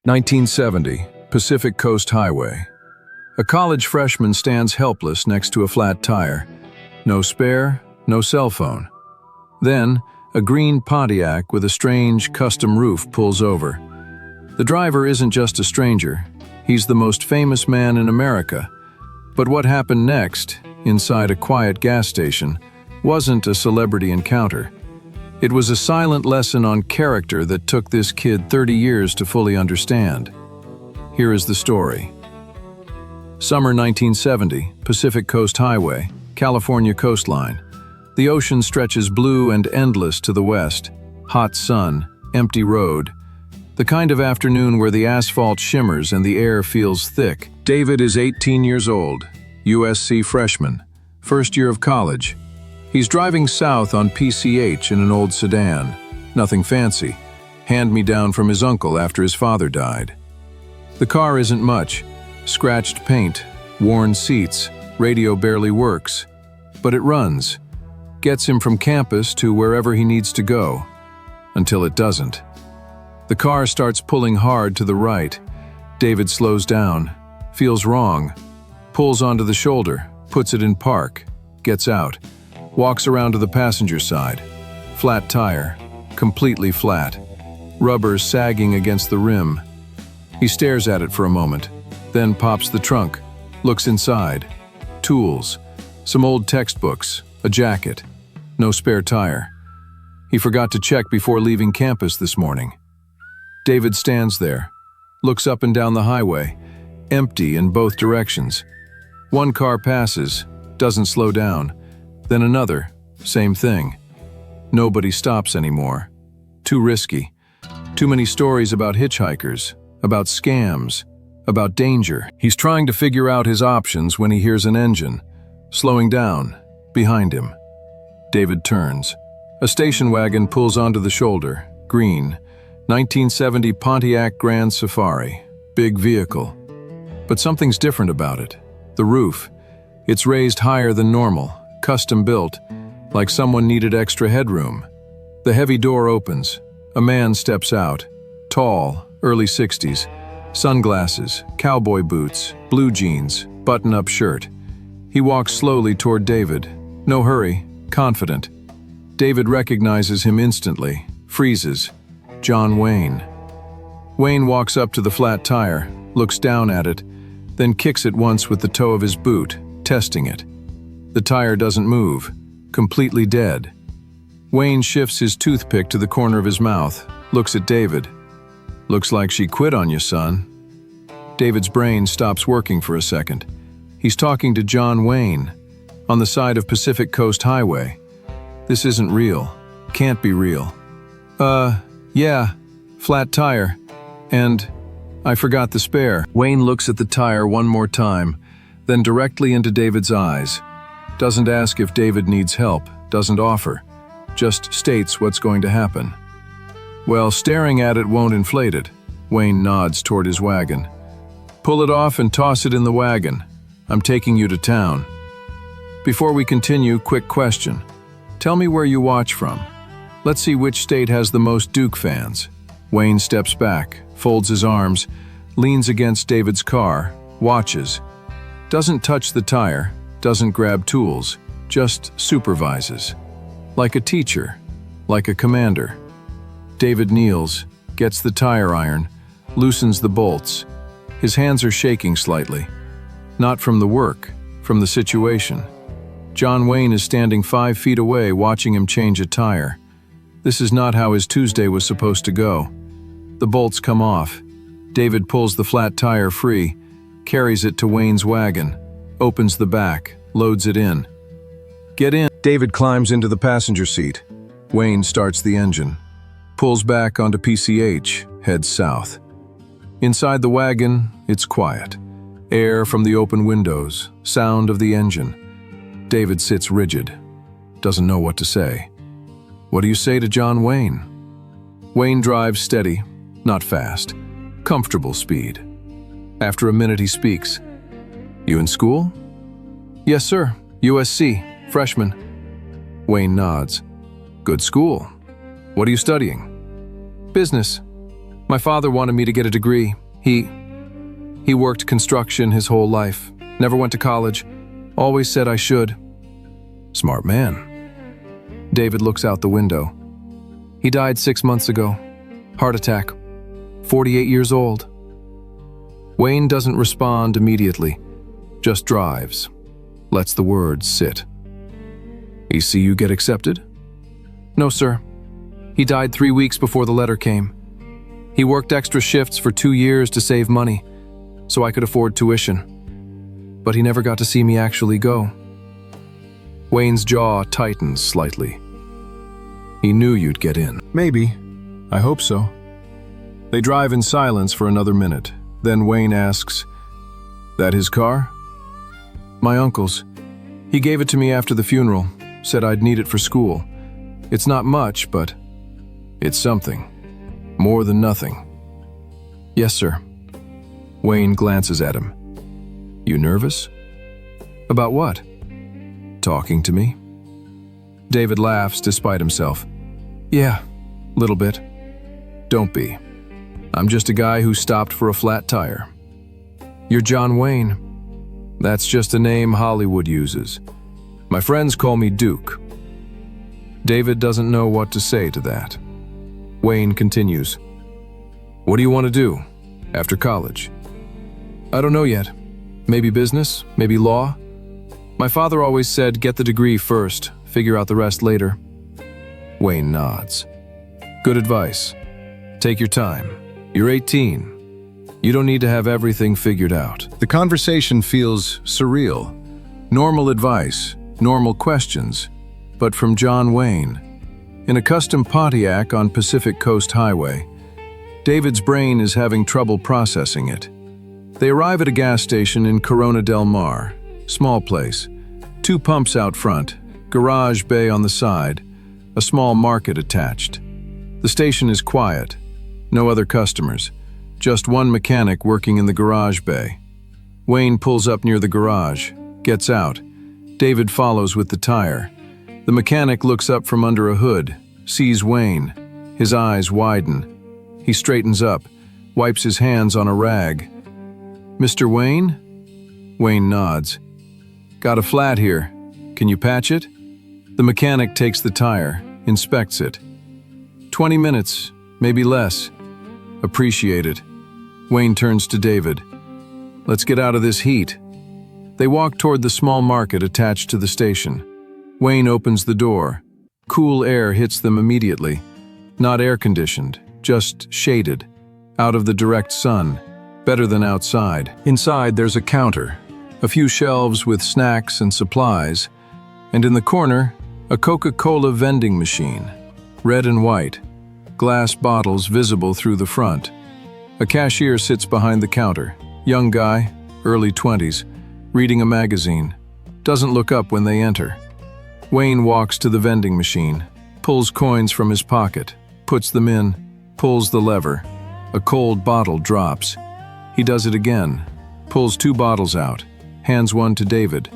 1970, Pacific Coast Highway. A college freshman stands helpless next to a flat tire. No spare, no cell phone. Then, a green Pontiac with a strange custom roof pulls over. The driver isn't just a stranger. He's the most famous man in America. But what happened next, inside a quiet gas station, wasn't a celebrity encounter. It was a silent lesson on character that took this kid 30 years to fully understand. Here is the story. Summer 1970, Pacific Coast Highway, California coastline. The ocean stretches blue and endless to the west. Hot sun, empty road. The kind of afternoon where the asphalt shimmers and the air feels thick. David is 18 years old, USC freshman, first year of college. He's driving south on PCH in an old sedan. Nothing fancy. Hand-me-down from his uncle after his father died. The car isn't much. Scratched paint, worn seats, radio barely works. But it runs. Gets him from campus to wherever he needs to go. Until it doesn't. The car starts pulling hard to the right. David slows down. Feels wrong. Pulls onto the shoulder, puts it in park, gets out. Walks around to the passenger side. Flat tire, completely flat. Rubber sagging against the rim. He stares at it for a moment, then pops the trunk, looks inside. Tools, some old textbooks, a jacket. No spare tire. He forgot to check before leaving campus this morning. David stands there, looks up and down the highway, empty in both directions. One car passes, doesn't slow down. Then another, same thing. Nobody stops anymore. Too risky. Too many stories about hitchhikers, about scams, about danger. He's trying to figure out his options when he hears an engine, slowing down, behind him. David turns. A station wagon pulls onto the shoulder, green, 1970 Pontiac Grand Safari, big vehicle. But something's different about it. The roof. It's raised higher than normal. Custom built, like someone needed extra headroom. The heavy door opens. A man steps out. Tall, early 60s. Sunglasses, cowboy boots, blue jeans, button-up shirt. He walks slowly toward David. No hurry, confident. David recognizes him instantly, freezes. John Wayne. Wayne walks up to the flat tire, looks down at it, then kicks it once with the toe of his boot, testing it. The tire doesn't move, completely dead. Wayne shifts his toothpick to the corner of his mouth, looks at David. Looks like she quit on you, son. David's brain stops working for a second. He's talking to John Wayne, on the side of Pacific Coast Highway. This isn't real. Can't be real. Yeah, flat tire. And I forgot the spare. Wayne looks at the tire one more time, then directly into David's eyes. Doesn't ask if David needs help, doesn't offer, just states what's going to happen. Well, staring at it won't inflate it. Wayne nods toward his wagon. Pull it off and toss it in the wagon. I'm taking you to town. Before we continue, quick question. Tell me where you watch from. Let's see which state has the most Duke fans. Wayne steps back, folds his arms, leans against David's car, watches. Doesn't touch the tire. Doesn't grab tools, just supervises. Like a teacher, like a commander. David kneels, gets the tire iron, loosens the bolts. His hands are shaking slightly. Not from the work, from the situation. John Wayne is standing 5 feet away watching him change a tire. This is not how his Tuesday was supposed to go. The bolts come off. David pulls the flat tire free, carries it to Wayne's wagon. Opens the back, loads it in. Get in. David climbs into the passenger seat. Wayne starts the engine. Pulls back onto PCH, heads south. Inside the wagon, it's quiet. Air from the open windows, sound of the engine. David sits rigid. Doesn't know what to say. What do you say to John Wayne? Wayne drives steady, not fast. Comfortable speed. After a minute he speaks. You in school? Yes, sir. USC. Freshman. Wayne nods. Good school. What are you studying? Business. My father wanted me to get a degree. He worked construction his whole life. Never went to college. Always said I should. Smart man. David looks out the window. He died 6 months ago. Heart attack. 48 years old. Wayne doesn't respond immediately. Just drives. Lets the words sit. He see you get accepted? No, sir. He died 3 weeks before the letter came. He worked extra shifts for 2 years to save money, so I could afford tuition. But he never got to see me actually go. Wayne's jaw tightens slightly. He knew you'd get in. Maybe. I hope so. They drive in silence for another minute. Then Wayne asks, "That his car?" "My uncle's. He gave it to me after the funeral. Said I'd need it for school. It's not much, but it's something. More than nothing." "Yes, sir." Wayne glances at him. "You nervous?" "About what?" "Talking to me?" David laughs despite himself. "Yeah, little bit." "Don't be. I'm just a guy who stopped for a flat tire." "You're John Wayne." "That's just a name Hollywood uses. My friends call me Duke." David doesn't know what to say to that. Wayne continues. "What do you want to do after college?" "I don't know yet. Maybe business, maybe law. My father always said get the degree first, figure out the rest later." Wayne nods. "Good advice. Take your time. You're 18. You don't need to have everything figured out." The conversation feels surreal. Normal advice, normal questions, but from John Wayne. In a custom Pontiac on Pacific Coast Highway, David's brain is having trouble processing it. They arrive at a gas station in Corona del Mar. Small place. 2 pumps out front, garage bay on the side, a small market attached. The station is quiet. No other customers. Just one mechanic working in the garage bay. Wayne pulls up near the garage, gets out. David follows with the tire. The mechanic looks up from under a hood, sees Wayne. His eyes widen. He straightens up, wipes his hands on a rag. "Mr. Wayne?" Wayne nods. "Got a flat here. Can you patch it?" The mechanic takes the tire, inspects it. 20 minutes, maybe less. "Appreciate it." Wayne turns to David. "Let's get out of this heat." They walk toward the small market attached to the station. Wayne opens the door. Cool air hits them immediately. Not air-conditioned, just shaded. Out of the direct sun. Better than outside. Inside there's a counter. A few shelves with snacks and supplies. And in the corner, a Coca-Cola vending machine. Red and white. Glass bottles visible through the front. A cashier sits behind the counter. Young guy, early 20s, reading a magazine. Doesn't look up when they enter. Wayne walks to the vending machine, pulls coins from his pocket, puts them in, pulls the lever. A cold bottle drops. He does it again, pulls 2 bottles out, hands one to David.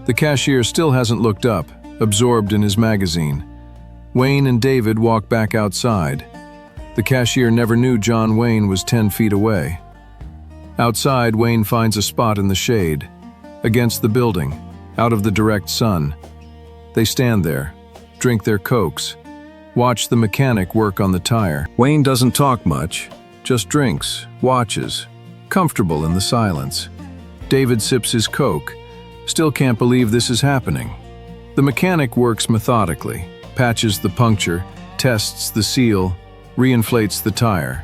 The cashier still hasn't looked up, absorbed in his magazine. Wayne and David walk back outside. The cashier never knew John Wayne was 10 feet away. Outside, Wayne finds a spot in the shade, against the building, out of the direct sun. They stand there, drink their Cokes, watch the mechanic work on the tire. Wayne doesn't talk much, just drinks, watches, comfortable in the silence. David sips his Coke, still can't believe this is happening. The mechanic works methodically, patches the puncture, tests the seal, reinflates the tire.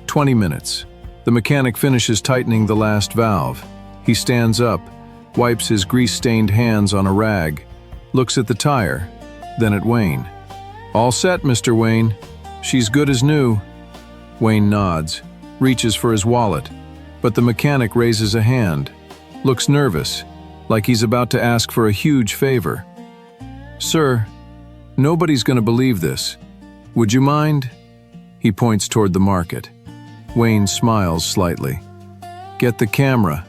20 minutes. The mechanic finishes tightening the last valve. He stands up, wipes his grease-stained hands on a rag, looks at the tire, then at Wayne. "All set, Mr. Wayne. She's good as new." Wayne nods, reaches for his wallet, but the mechanic raises a hand, looks nervous, like he's about to ask for a huge favor. "Sir, nobody's going to believe this. Would you mind?" He points toward the market. Wayne smiles slightly. "Get the camera."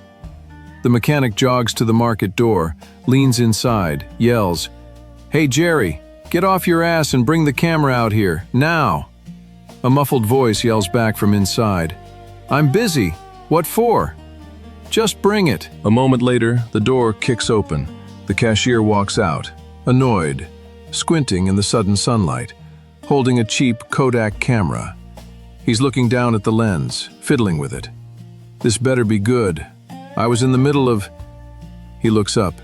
The mechanic jogs to the market door, leans inside, yells, "Hey Jerry, get off your ass and bring the camera out here, now!" A muffled voice yells back from inside, "I'm busy. What for?" "Just bring it." A moment later, the door kicks open. The cashier walks out, annoyed, squinting in the sudden sunlight, holding a cheap Kodak camera. He's looking down at the lens, fiddling with it. "This better be good. I was in the middle of..." He looks up.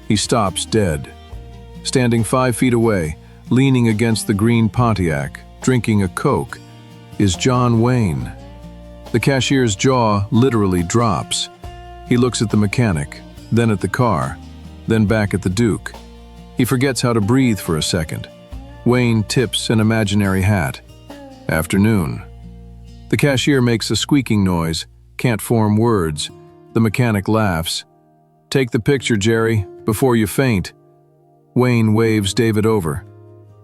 He stops dead. Standing 5 feet away, leaning against the green Pontiac, drinking a Coke, is John Wayne. The cashier's jaw literally drops. He looks at the mechanic, then at the car, then back at the Duke. He forgets how to breathe for a second. Wayne tips an imaginary hat. "Afternoon." The cashier makes a squeaking noise, can't form words. The mechanic laughs. "Take the picture, Jerry, before you faint." Wayne waves David over.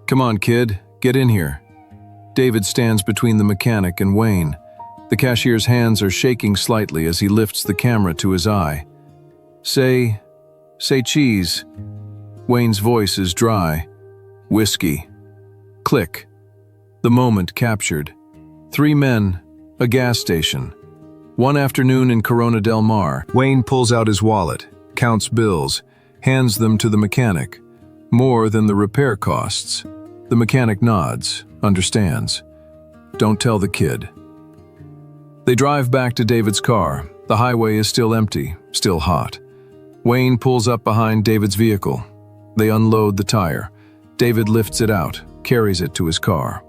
"Come on, kid, get in here." David stands between the mechanic and Wayne. The cashier's hands are shaking slightly as he lifts the camera to his eye. Say cheese." Wayne's voice is dry. "Whiskey." Click. The moment captured. 3 men, a gas station. One afternoon in Corona del Mar. Wayne pulls out his wallet, counts bills, hands them to the mechanic. More than the repair costs. The mechanic nods, understands. "Don't tell the kid." They drive back to David's car. The highway is still empty, still hot. Wayne pulls up behind David's vehicle. They unload the tire. David lifts it out, carries it to his car.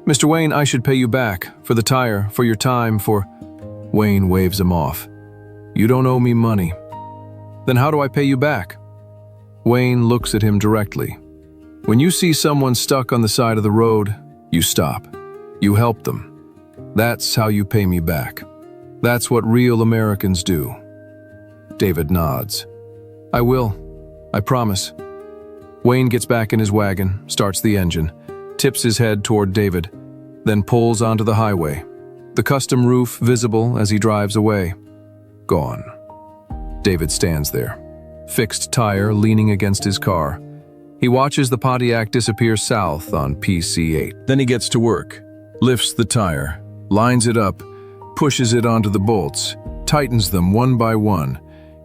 "Mr. Wayne, I should pay you back, for the tire, for your time, for..." Wayne waves him off. "You don't owe me money." "Then how do I pay you back?" Wayne looks at him directly. "When you see someone stuck on the side of the road, you stop. You help them. That's how you pay me back. That's what real Americans do." David nods. "I will. I promise." Wayne gets back in his wagon, starts the engine, tips his head toward David, then pulls onto the highway. The custom roof visible as he drives away. Gone. David stands there, fixed tire leaning against his car. He watches the Pontiac disappear south on PC8. Then he gets to work, lifts the tire, lines it up, pushes it onto the bolts, tightens them one by one,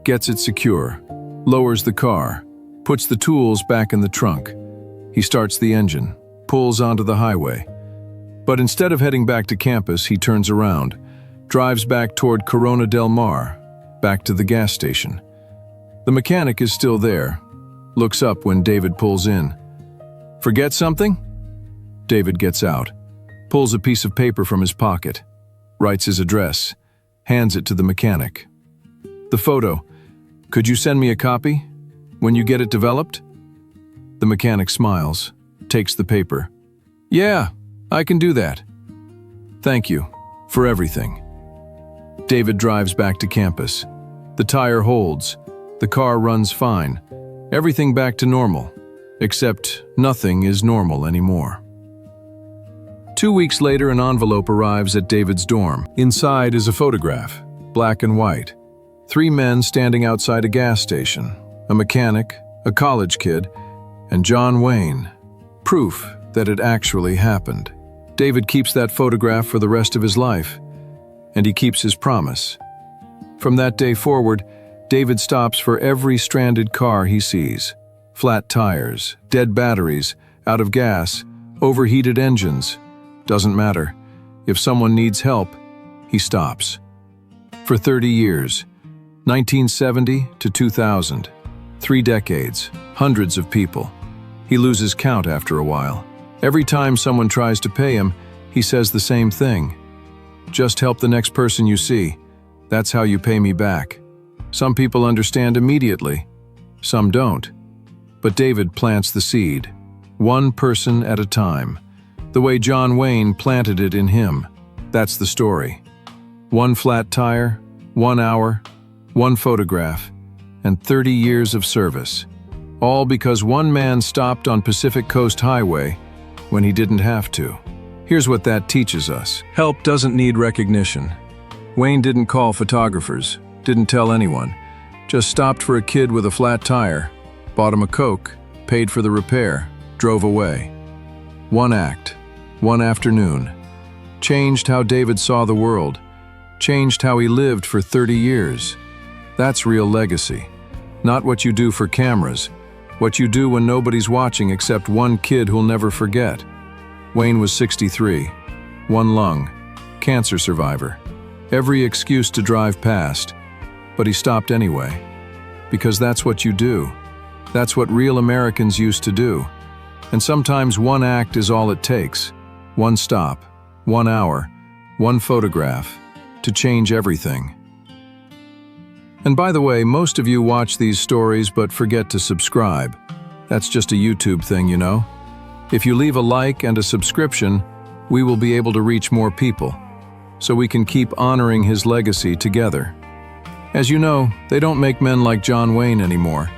gets it secure, lowers the car, puts the tools back in the trunk. He starts the engine, pulls onto the highway. But instead of heading back to campus, he turns around, drives back toward Corona del Mar, back to the gas station. The mechanic is still there, looks up when David pulls in. "Forget something?" David gets out, pulls a piece of paper from his pocket, writes his address, hands it to the mechanic. "The photo. Could you send me a copy? When you get it developed?" The mechanic smiles, takes the paper. "Yeah, I can do that. Thank you for everything." David drives back to campus. The tire holds. The car runs fine. Everything back to normal, except nothing is normal anymore. 2 weeks later, an envelope arrives at David's dorm. Inside is a photograph, black and white. 3 men standing outside a gas station, a mechanic, a college kid, and John Wayne. Proof that it actually happened. David keeps that photograph for the rest of his life, and he keeps his promise. From that day forward, David stops for every stranded car he sees. Flat tires, dead batteries, out of gas, overheated engines. Doesn't matter. If someone needs help, he stops. For 30 years, 1970 to 2000, 3 decades, hundreds of people. He loses count after a while. Every time someone tries to pay him, he says the same thing. "Just help the next person you see. That's how you pay me back." Some people understand immediately, some don't. But David plants the seed, one person at a time, the way John Wayne planted it in him. That's the story. 1 flat tire, 1 hour, 1 photograph, and 30 years of service. All because one man stopped on Pacific Coast Highway when he didn't have to. Here's what that teaches us. Help doesn't need recognition. Wayne didn't call photographers, didn't tell anyone, just stopped for a kid with a flat tire, bought him a Coke, paid for the repair, drove away. 1 act, one afternoon. Changed how David saw the world. Changed how he lived for 30 years. That's real legacy. Not what you do for cameras, what you do when nobody's watching except one kid who'll never forget. Wayne was 63, one lung, cancer survivor. Every excuse to drive past, but he stopped anyway. Because that's what you do. That's what real Americans used to do. And sometimes one act is all it takes. One stop, 1 hour, one photograph, to change everything. And by the way, most of you watch these stories but forget to subscribe. That's just a YouTube thing, you know? If you leave a like and a subscription, we will be able to reach more people, so we can keep honoring his legacy together. As you know, they don't make men like John Wayne anymore.